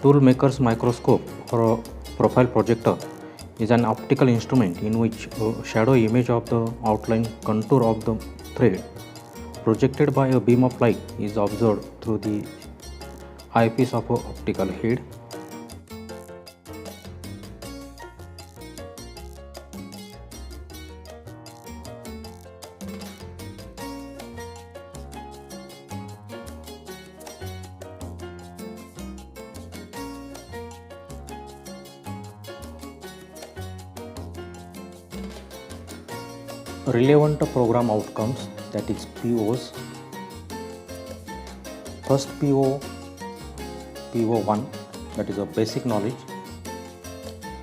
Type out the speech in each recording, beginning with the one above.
Toolmaker's microscope or a profile projector is an optical instrument in which a shadow image of the outline contour of the thread projected by a beam of light is observed through the eyepiece of an optical head. Relevant program outcomes, that is POs. First PO1, that is a basic knowledge.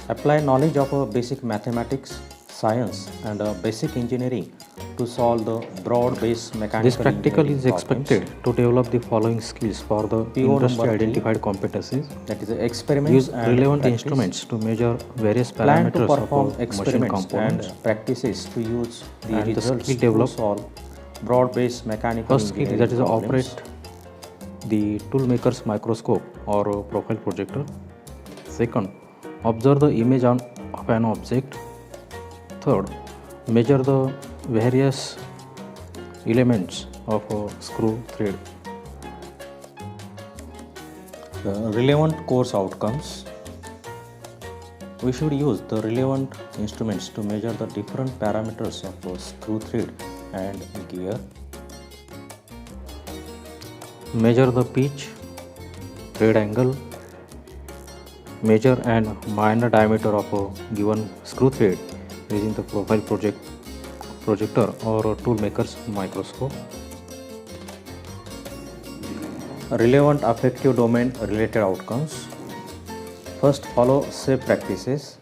Apply knowledge of a basic mathematics, science and a basic engineering to solve the broad-based mechanical. This practical is expected to develop the following skills for the industry identified competencies. That is experiments. Use relevant instruments to measure various parameters of machine components and practices to use the and results the skill to solve broad-based mechanical. First skill, that is operate the toolmaker's microscope or profile projector. Second, observe the image of an object. Third, measure the various elements of a screw thread. The relevant course outcomes. We should use the relevant instruments to measure the different parameters of a screw thread and gear. Measure the pitch, thread angle, measure and minor diameter of a given screw thread using the profile projector or a toolmaker's microscope. Relevant affective domain related outcomes. First, follow safe practices.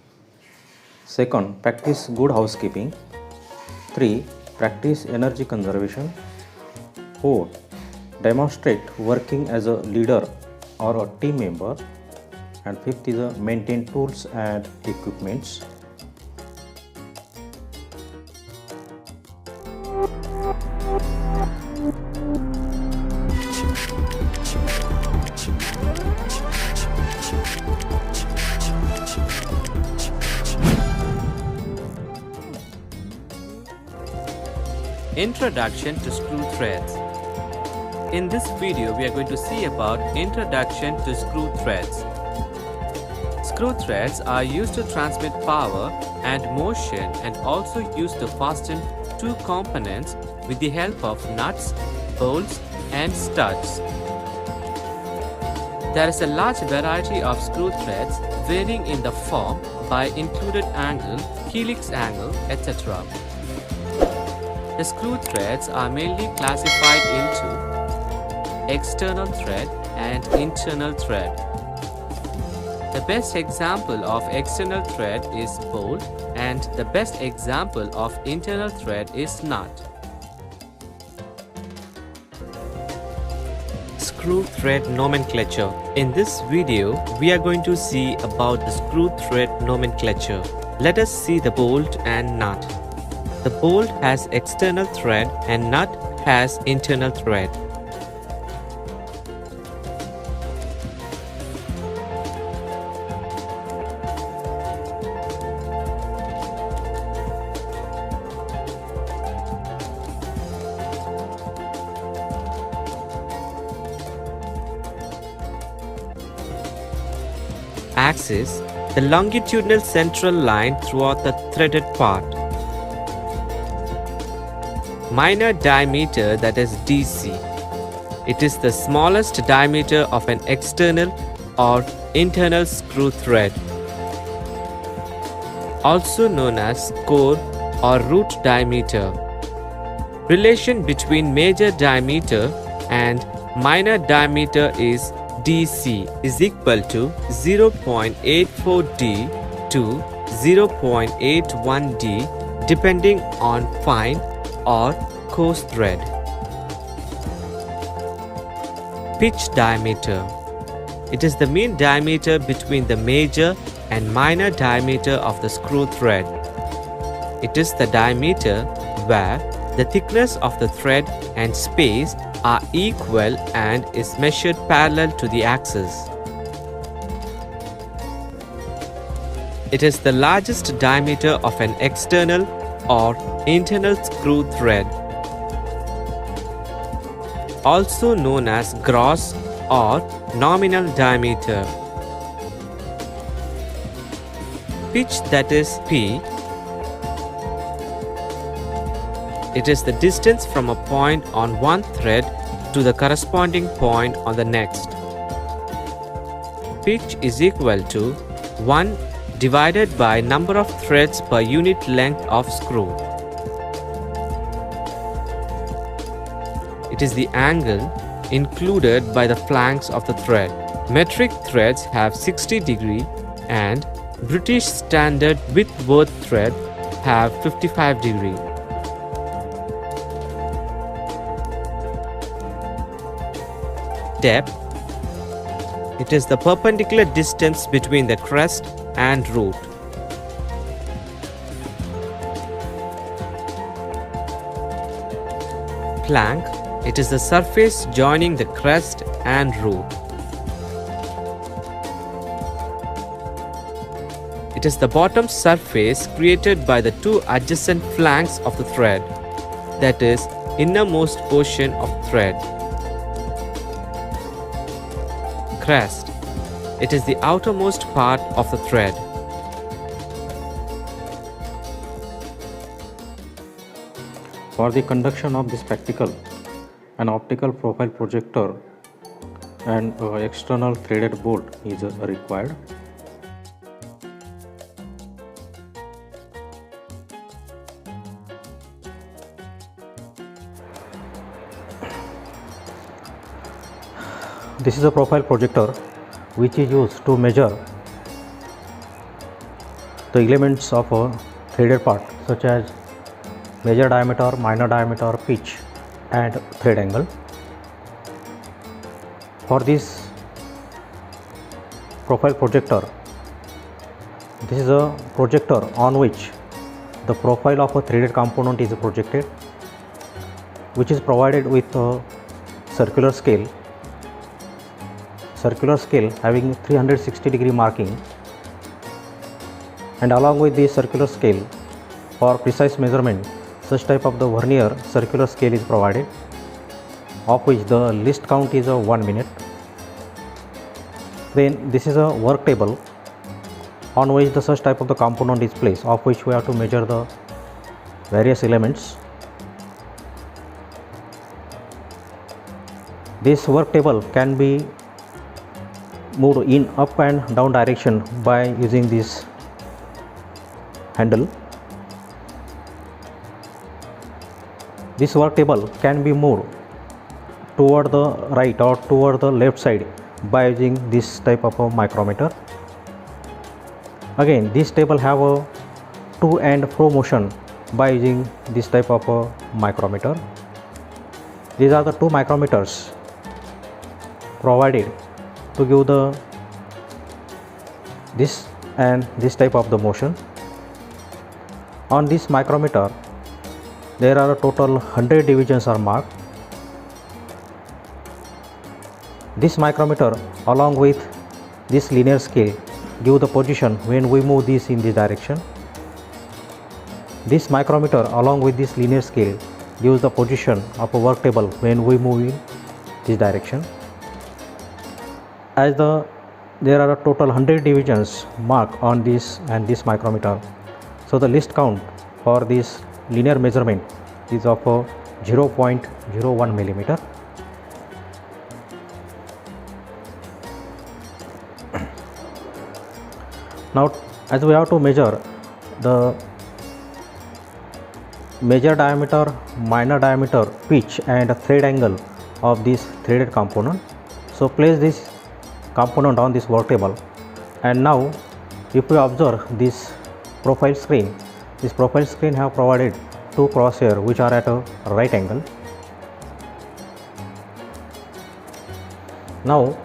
Second, practice good housekeeping. 3. Practice energy conservation. 4. Demonstrate working as a leader or a team member. And 5th is maintain tools and equipments. Introduction to screw threads. In this video, we are going to see about introduction to screw threads. Screw threads are used to transmit power and motion and also used to fasten two components with the help of nuts, bolts and studs. There is a large variety of screw threads varying in the form by included angle, helix angle, etc. The screw threads are mainly classified into external thread and internal thread. The best example of external thread is bolt and the best example of internal thread is nut. Screw thread nomenclature. In this video, we are going to see about the screw thread nomenclature. Let us see the bolt and nut. The bolt has external thread and nut has internal thread. Axis, the longitudinal central line throughout the threaded part. Minor diameter, that is DC. It is the smallest diameter of an external or internal screw thread. Also known as core or root diameter. Relation between major diameter and minor diameter is DC is equal to 0.84D to 0.81D depending on fine or coarse thread. Pitch diameter. It is the mean diameter between the major and minor diameter of the screw thread. It is the diameter where the thickness of the thread and space are equal and is measured parallel to the axis. It is the largest diameter of an external or internal screw thread, also known as gross or nominal diameter. Pitch, that is P. It is the distance from a point on one thread to the corresponding point on the next. Pitch is equal to 1 divided by number of threads per unit length of screw. It is the angle included by the flanks of the thread. Metric threads have 60 degree and British Standard Whitworth thread have 55 degree. Depth. It is the perpendicular distance between the crest and root. Flank. It is the surface joining the crest and root. It is the bottom surface created by the two adjacent flanks of the thread, that is, innermost portion of thread. Crest. It is the outermost part of the thread. For the conduction of this spectacle, an optical profile projector and external threaded bolt is required. This is a profile projector which is used to measure the elements of a threaded part, such as major diameter, minor diameter, pitch and thread angle. For this profile projector, this is a projector on which the profile of a threaded component is projected, which is provided with a circular scale having 360 degree marking, and along with this circular scale, for precise measurement, such type of the vernier circular scale is provided, of which the least count is 1 minute. Then this is a work table on which the such type of the component is placed, of which we have to measure the various elements. This work table can be moved in up and down direction by using this handle. This work table can be moved toward the right or toward the left side by using this type of a micrometer. Again, this table have a to and fro motion by using this type of a micrometer. These are the two micrometers provided to give the this and this type of the motion. On this micrometer, there are a total 100 divisions are marked. This micrometer along with this linear scale give the position when we move this in this direction. This micrometer along with this linear scale gives the position of a work table when we move in this direction. As there are a total 100 divisions marked on this and this micrometer, so the least count for this linear measurement is of 0.01 millimeter. Now, as we have to measure the major diameter, minor diameter, pitch and thread angle of this threaded component, so place this component on this work table, and now if we observe this profile screen, this profile screen have provided two crosshair which are at a right angle. Now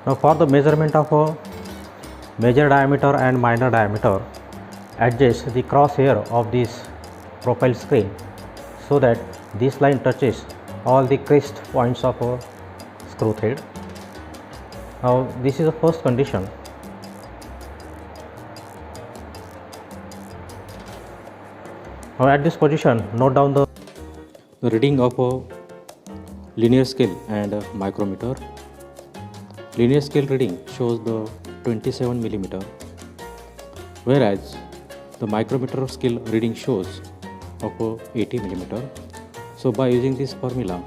Now for the measurement of a major diameter and minor diameter, adjust the crosshair of this profile screen so that this line touches all the crest points of a screw thread. Now this is the first condition. Now at this position, note down the reading of a linear scale and a micrometer. Linear scale reading shows the 27 millimeter, whereas the micrometer scale reading shows of a 80 millimeter. So by using this formula,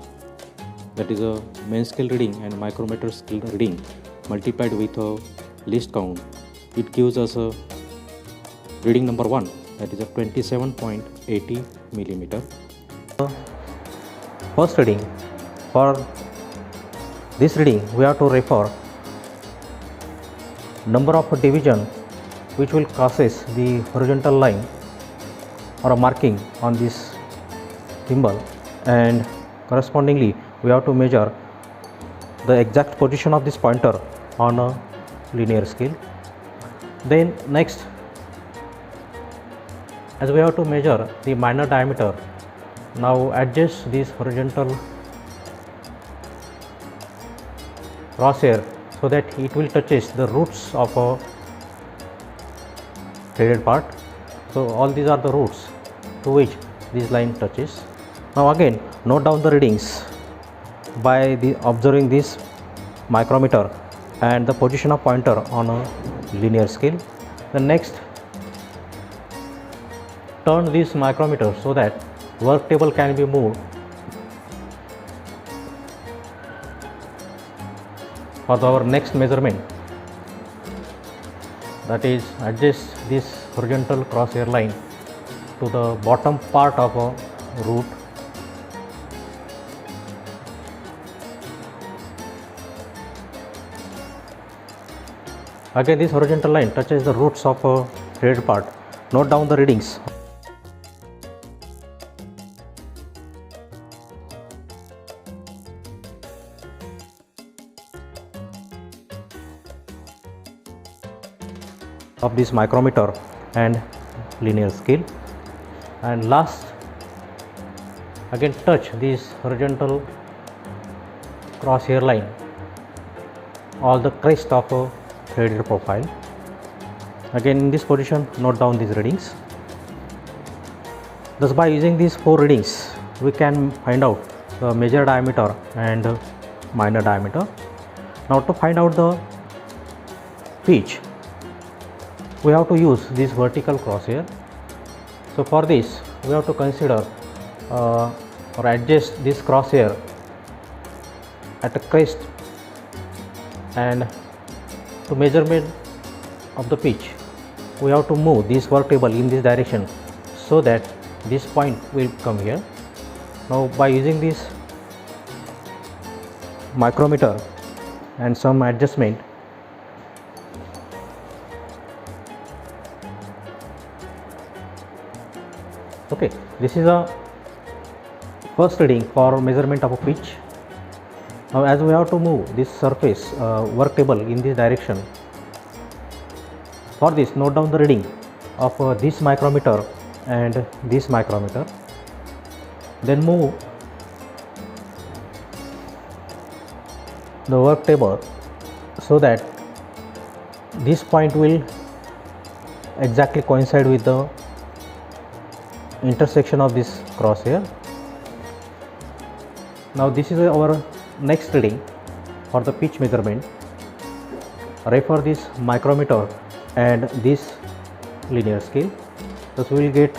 that is a main scale reading and micrometer scale reading multiplied with a least count, it gives us a reading number 1, that is a 27.80 millimeter. First reading, for this reading we have to refer number of division which will crosses the horizontal line or a marking on this thimble, and correspondingly we have to measure the exact position of this pointer on a linear scale. Then next, as we have to measure the minor diameter, now adjust this horizontal crosshair so that it will touches the roots of a threaded part. So all these are the roots to which this line touches. Now again, note down the readings by observing this micrometer and the position of pointer on a linear scale. The next, turn this micrometer so that work table can be moved for our next measurement, that is adjust this horizontal crosshair line to the bottom part of a root. Again, this horizontal line touches the roots of a threaded part. Note down the readings. Of this micrometer and linear scale. And last, again touch this horizontal crosshair line all the crest of a threaded profile. Again in this position, note down these readings. Thus by using these 4 readings we can find out the major diameter and minor diameter. Now to find out the pitch, we have to use this vertical crosshair. So for this we have to consider or adjust this crosshair at a crest, and to measurement of the pitch we have to move this work table in this direction so that this point will come here. Now by using this micrometer and some adjustment, okay, this is a first reading for measurement of a pitch. Now as we have to move this surface work table in this direction, for this note down the reading of this micrometer and this micrometer. Then move the work table so that this point will exactly coincide with the intersection of this crosshair. Now this is our next reading for the pitch measurement. Refer this micrometer and this linear scale. Thus we will get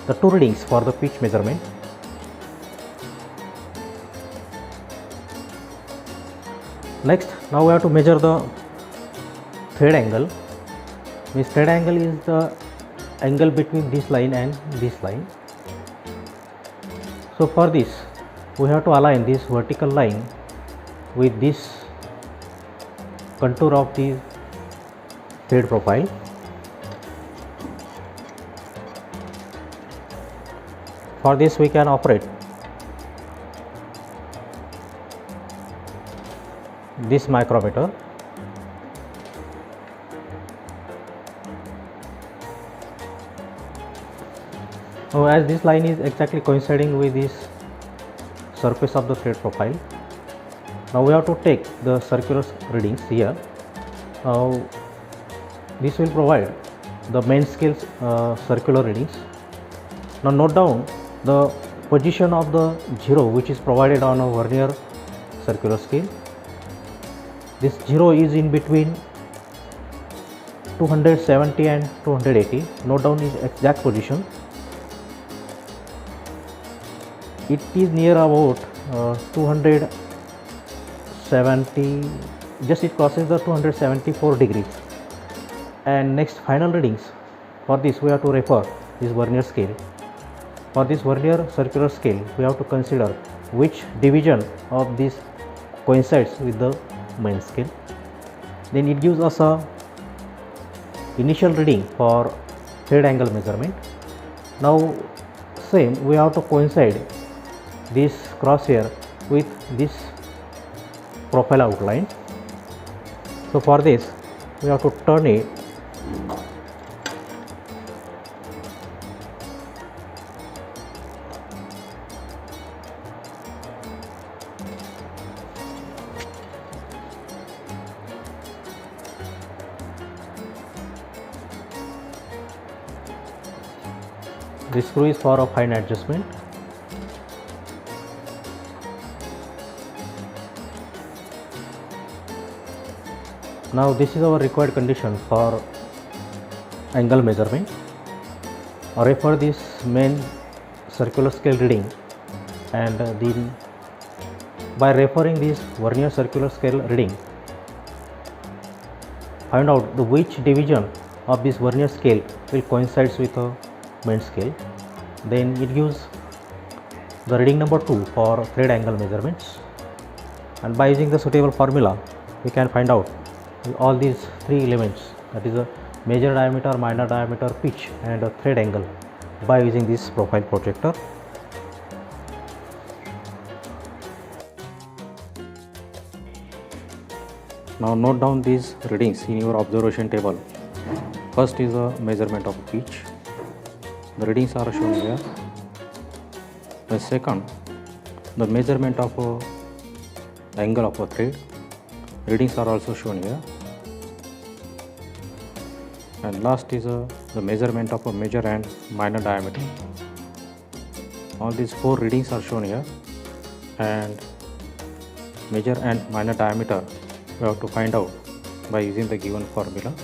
the 2 readings for the pitch measurement. Next, now we have to measure the thread angle. This thread angle is the angle between this line and this line. So for this we have to align this vertical line with this contour of the thread profile. For this we can operate this micrometer Now as this line is exactly coinciding with this surface of the thread profile, now we have to take the circular readings here. Now this will provide the main scale circular readings. Now note down the position of the 0 which is provided on a vernier circular scale. This 0 is in between 270 and 280. Note down its exact position. It is near about 270, just it crosses the 274 degrees. And next, final readings. For this we have to refer this vernier scale. For this vernier circular scale, we have to consider which division of this coincides with the main scale. Then it gives us a initial reading for thread angle measurement. Now same, we have to coincide this crosshair with this profile outline. So for this we have to turn it this screw is for a fine adjustment. Now this is our required condition for angle measurement. Refer this main circular scale reading, and then by referring this vernier circular scale reading, find out which division of this vernier scale will coincides with a main scale. Then it gives the reading number 2 for thread angle measurements, and by using the suitable formula we can find out all these 3 elements, that is a major diameter, minor diameter, pitch and a thread angle, by using this profile projector. Now note down these readings in your observation table. First is a measurement of pitch. The readings are shown here. The second, the measurement of angle of a thread. Readings are also shown here. And last is the measurement of a major and minor diameter. All these 4 readings are shown here, and major and minor diameter we have to find out by using the given formula.